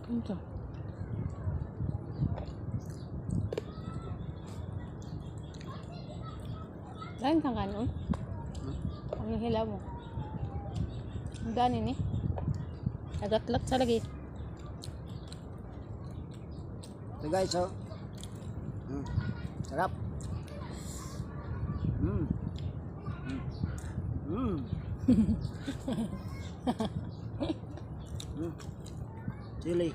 Ito. Dahil kang kanon? Ano hilaw mo? Ang dani ni? Agatlat sa lagi. So guys, oh. Sarap. Chili.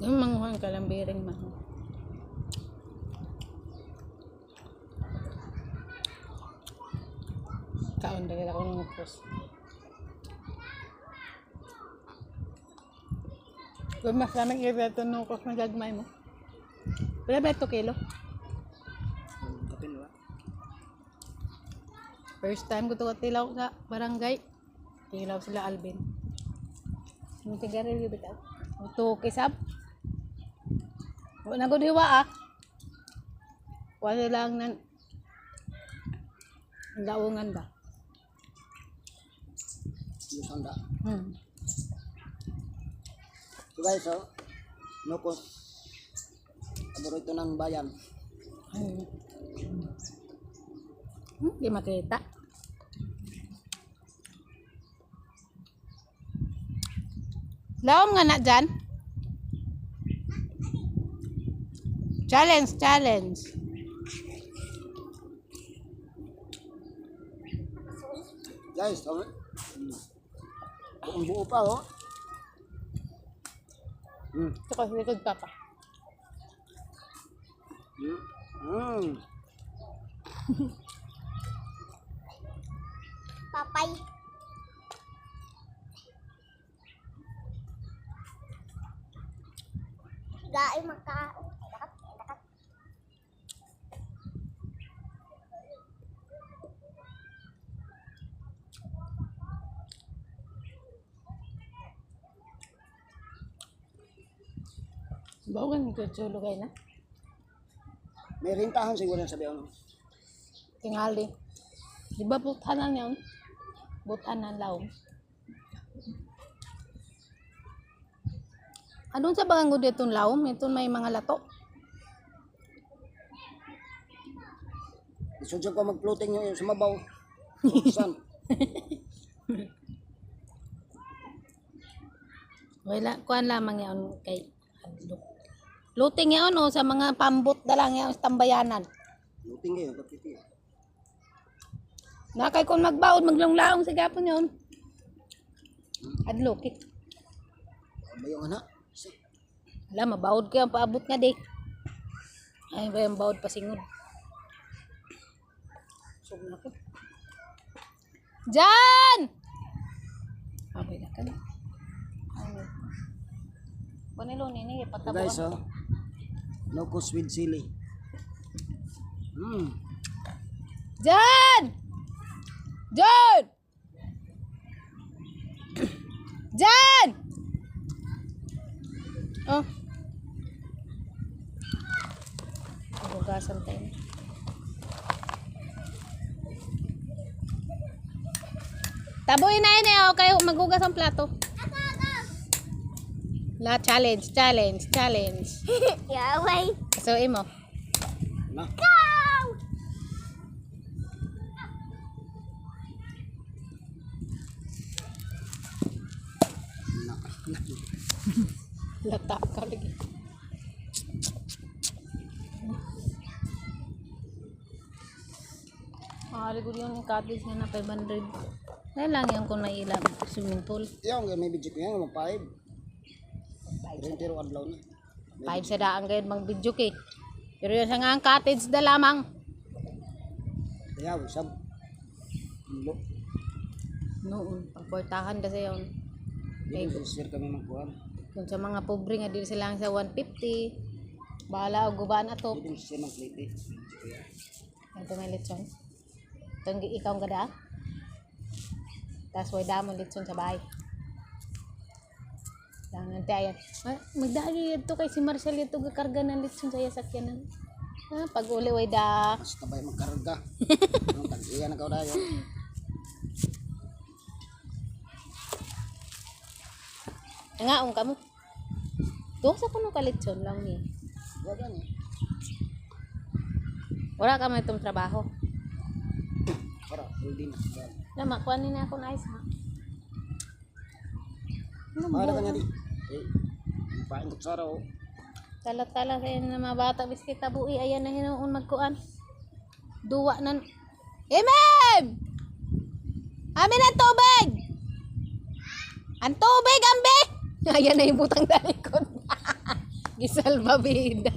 Yung manguhang kalambiring man. Kaon dagdag ako ng upos. Kung mas lamang ito nung ukos na gagmay mo. Pwede ba ito kilo? Kapin ba? First time ko ito katilaw sa barangay. Tilaw sila Alvin. Yung tigaril yung bitaw. Ito kisab. Wala ko diwa ah. Wala lang nan laungan ba? Yung sanda. Hmm. So guys, oh. Nukos. Paborito ng bayan. Di makita. Laom nga na dyan. Challenge, challenge. Guys, oh. Buong buo pa, oh. Ito kasi likod ka pa. Papay. Gai maka. Bawagan ito chulo kayo na. May rintahan siguro sa biyon. Tingali. Di ba butanan yun? Butanan laom. Anong sa baganggo ditong laom? Ito may mga lato. Isudyo ko mag-floating yung sa mabaw. Saan? Wala, kuan lamang yan kay Adlo. Luting yan o sa mga pambot na lang yan sa tambayanan. Floating kayo, kapiti. Nakay kung magbaon, maglanglaong sa gapon yun. Adlo, kit. Bayong anak. Alam, mabawod ko yung paabot nga di. Ay, ba yung bawod pasingod. Sug na ko. Diyan! Okay na ka na. Panilo nini, So ipatabuan. guys, oh. Nukos with chili. Diyan! Diyan! Diyan! Oh. Hugasan tayo. Tabuin na yun eh. Oh. Kayo maghugas ang plato. La challenge, challenge, challenge. Yaway. So, imo. Na. Lata ka lagi. Ligod yun yung cottage nga na 500. Kaya lang yung kung nailang swimming pool. Yung may budget nga, mag 5. Rentero adlaw na. 5 sa daan kayo mang video kay. Pero yun sa nga ang cottage na lamang. Kaya, sab. Noon, pagportahan kasi yun. Dito sa sir kami magkuhan. Kung sa mga pobre nga dito sila sa 150. Bahala o gubaan ato. Dito sa sir magplite. Ito may lechon. Ito ikaw ang gada. Tapos way damon litson sa bahay. Lang nanti ayan. Magdagi ito kay si Marcel ito gakarga ng litson sa sakyanan. Pag uli way da. Mas kabay magkarga. Ang tag-iya na dayo. Ngaong kamo. Doon sa kuno kalitson lang ni. Wala ni. Wala ka may itong trabaho. Para full din. Lama, kuhanin na ako na ice ha. Para kanya di. Paing ko sa raw. Tala-tala sa na mga bata biskit tabuhi. Ayan na hinuon magkuan. Duwa na. Imem! Amin ang tubig! Ang tubig, ambe! Ayan na yung butang dalikod. Gisalba bida.